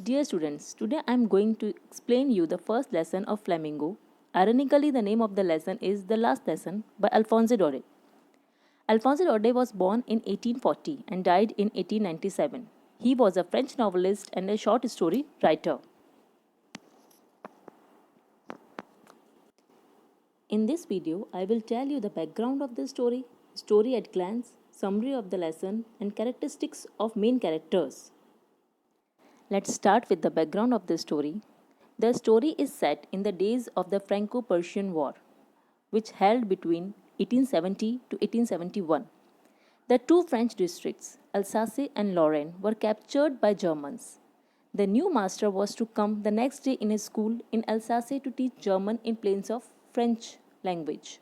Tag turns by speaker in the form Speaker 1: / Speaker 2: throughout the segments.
Speaker 1: Dear students, today I am going to explain you the first lesson of Flamingo. Ironically, the name of the lesson is The Last Lesson by Alphonse Daudet. Alphonse Daudet was born in 1840 and died in 1897. He was a French novelist and a short story writer. In this video, I will tell you the background of the story at glance, summary of the lesson, and characteristics of main characters. Let's start with the background of the story. The story is set in the days of the Franco Persian War, which held between 1870 to 1871. The two French districts, Alsace and Lorraine, were captured by Germans. The new master was to come the next day in a school in Alsace to teach German in place of French language.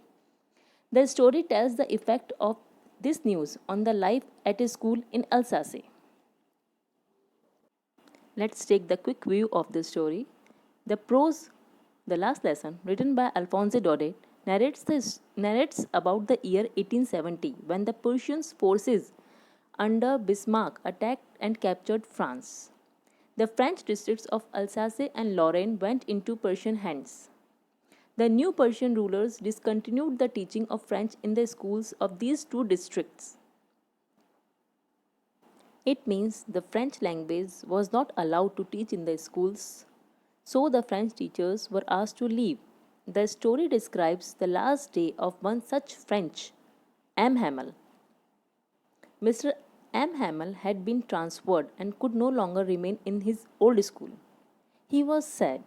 Speaker 1: The story tells the effect of this news on the life at a school in Alsace. Let's take the quick view of the story. The prose, the last lesson, written by Alphonse Daudet, narrates about the year 1870 when the Prussian forces under Bismarck attacked and captured France. The French districts of Alsace and Lorraine went into Persian hands. The new Persian rulers discontinued the teaching of French in the schools of these two districts. It means the French language was not allowed to teach in the schools, so the French teachers were asked to leave. The story describes the last day of one such French, M. Hamel. Mr. M. Hamel had been transferred and could no longer remain in his old school. He was sad.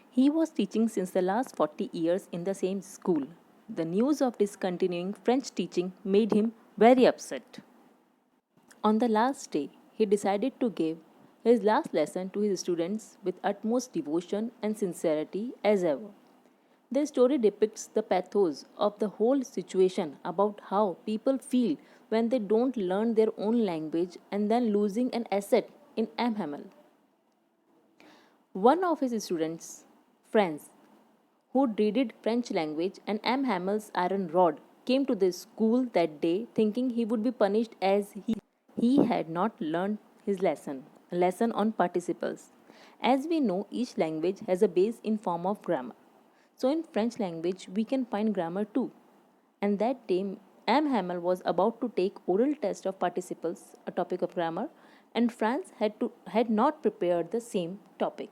Speaker 1: He was teaching since the last 40 years in the same school. The news of discontinuing French teaching made him very upset. On the last day, he decided to give his last lesson to his students with utmost devotion and sincerity as ever. The story depicts the pathos of the whole situation about how people feel when they don't learn their own language and then losing an asset in M. Hamel. One of his students, Franz, who dreaded French language and M. Hamel's iron rod, came to the school that day thinking he would be punished as he had not learned his lesson, a lesson on participles. As we know, each language has a base in form of grammar. So in French language, we can find grammar too. And that day, M. Hamel was about to take oral test of participles, a topic of grammar, and Franz had not prepared the same topic.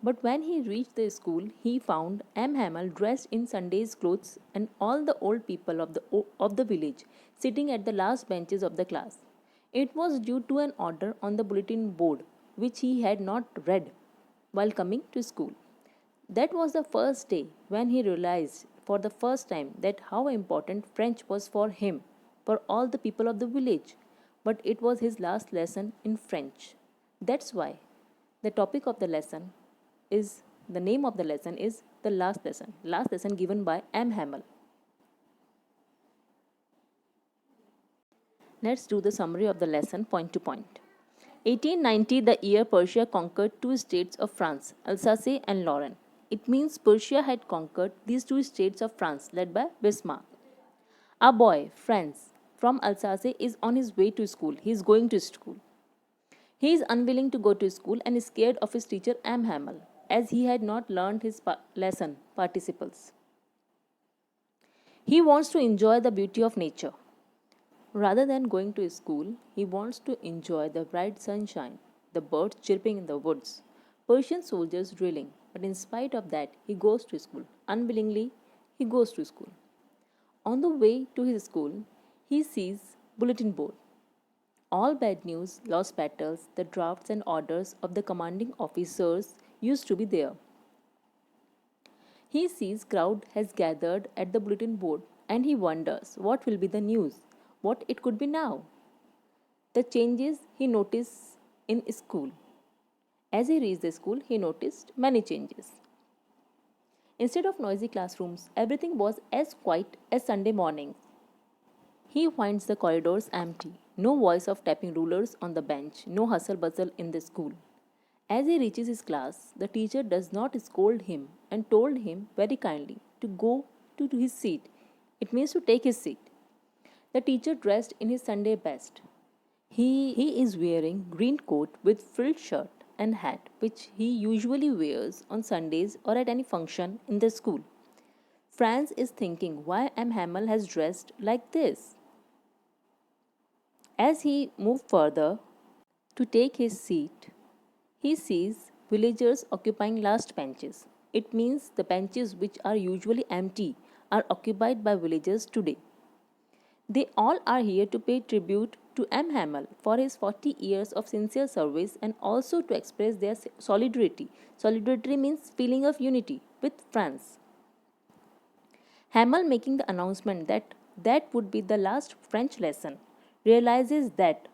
Speaker 1: But when he reached the school, he found M. Hamel dressed in Sunday's clothes and all the old people of the village sitting at the last benches of the class. It was due to an order on the bulletin board which he had not read while coming to school. That was the first day when he realized for the first time that how important French was for him, for all the people of the village. But it was his last lesson in French. That's why the topic of the lesson is the name of the lesson is the last lesson given by M. Hamel. Let's do the summary of the lesson point to point. 1890, the year Persia conquered two states of France, Alsace and Lorraine. It means Persia had conquered these two states of France led by Bismarck. A boy, Franz, from Alsace is on his way to school. He is going to school. He is unwilling to go to school and is scared of his teacher M. Hamel, as he had not learned his lesson, participles. He wants to enjoy the beauty of nature. Rather than going to school, he wants to enjoy the bright sunshine, the birds chirping in the woods, Persian soldiers drilling, but in spite of that, he goes to school. Unwillingly, he goes to school. On the way to his school, he sees bulletin board. All bad news, lost battles, the drafts and orders of the commanding officers used to be there. He sees crowd has gathered at the bulletin board and he wonders what will be the news, what it could be now. The changes he noticed in school. As he reached the school, he noticed many changes. Instead of noisy classrooms, everything was as quiet as Sunday mornings. He finds the corridors empty, no voice of tapping rulers on the bench, no hustle bustle in the school. As he reaches his class, the teacher does not scold him and told him very kindly to go to his seat. It means to take his seat. The teacher dressed in his Sunday best. He is wearing green coat with frilled shirt and hat which he usually wears on Sundays or at any function in the school. Franz is thinking why M. Hamel has dressed like this. As he moves further to take his seat, he sees villagers occupying last benches. It means the benches which are usually empty are occupied by villagers today. They all are here to pay tribute to M. Hamel for his 40 years of sincere service and also to express their solidarity. Solidarity means feeling of unity with France. Hamel, making the announcement that that would be the last French lesson, realizes that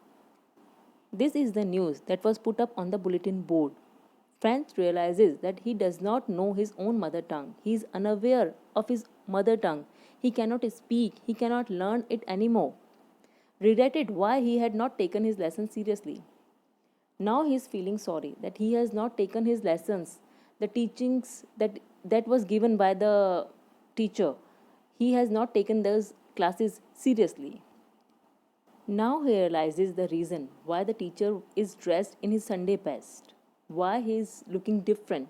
Speaker 1: this is the news that was put up on the bulletin board. Franz realizes that he does not know his own mother tongue. He is unaware of his mother tongue. He cannot speak, he cannot learn it anymore. Regretted why he had not taken his lesson seriously. Now he is feeling sorry that he has not taken his lessons, the teachings that was given by the teacher. He has not taken those classes seriously. Now he realizes the reason why the teacher is dressed in his Sunday best, why he is looking different,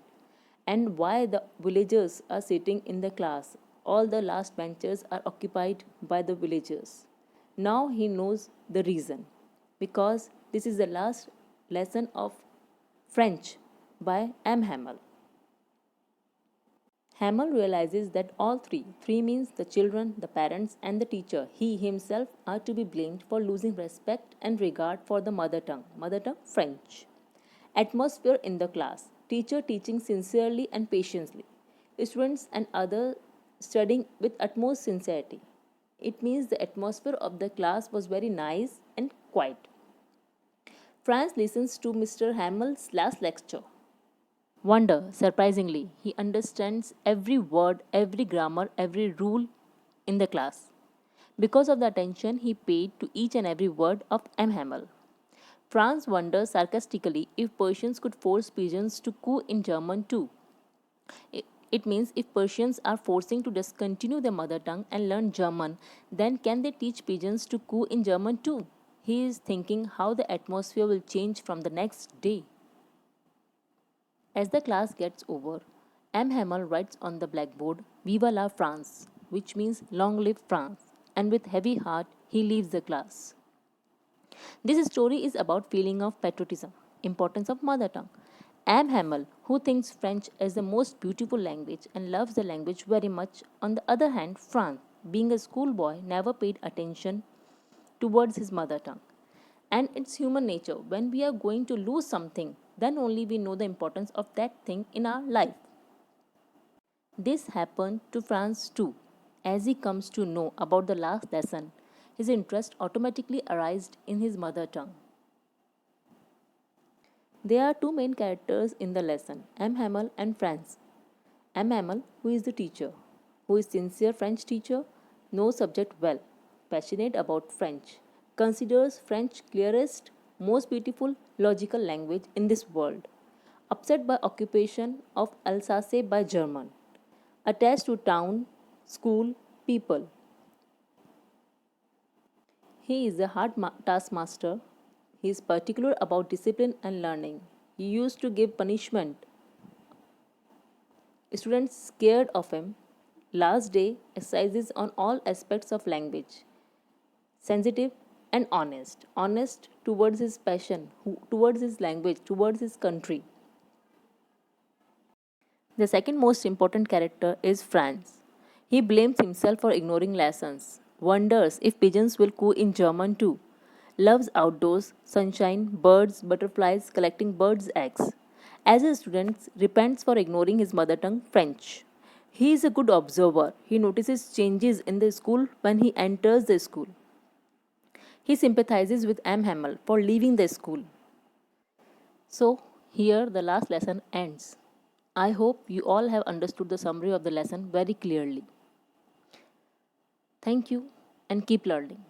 Speaker 1: and why the villagers are sitting in the class. All the last benches are occupied by the villagers. Now he knows the reason because this is the last lesson of French by M. Hamel. Hamel realizes that all three means the children, the parents, and the teacher, he himself are to be blamed for losing respect and regard for the mother tongue French. Atmosphere in the class, teacher teaching sincerely and patiently, students and others studying with utmost sincerity. It means the atmosphere of the class was very nice and quiet. Franz listens to Mr. Hamel's last lecture. Wonder, surprisingly, he understands every word, every grammar, every rule in the class because of the attention he paid to each and every word of M. Hamel. Franz wonders sarcastically if Persians could force pigeons to coo in German too. It means if Persians are forcing to discontinue their mother tongue and learn German, then can they teach pigeons to coo in German too? He is thinking how the atmosphere will change from the next day. As the class gets over, M. Hamel writes on the blackboard, Viva la France, which means long live France, and with heavy heart he leaves the class. This story is about feeling of patriotism, importance of mother tongue. M. Hamel, who thinks French as the most beautiful language and loves the language very much, on the other hand, Franz, being a schoolboy, never paid attention towards his mother tongue. And it's human nature. When we are going to lose something, then only we know the importance of that thing in our life. This happened to Franz too. As he comes to know about the last lesson, his interest automatically arises in his mother tongue. There are two main characters in the lesson, M. Hamel and Franz. M. Hamel, who is the teacher, who is sincere French teacher, knows subject well, passionate about French, considers French clearest, most beautiful, logical language in this world, upset by occupation of Alsace by German, attached to town, school, people. He is a hard taskmaster. He is particular about discipline and learning. He used to give punishment. Students scared of him. Last day exercises on all aspects of language. Sensitive and honest. Honest towards his passion, towards his language, towards his country. The second most important character is Franz. He blames himself for ignoring lessons, wonders if pigeons will coo in German too, loves outdoors, sunshine, birds, butterflies, collecting birds' eggs. As a student, repents for ignoring his mother tongue French. He is a good observer. He notices changes in the school when he enters the school. He sympathizes with M. Hamel for leaving the school. So, here the last lesson ends. I hope you all have understood the summary of the lesson very clearly. Thank you and keep learning.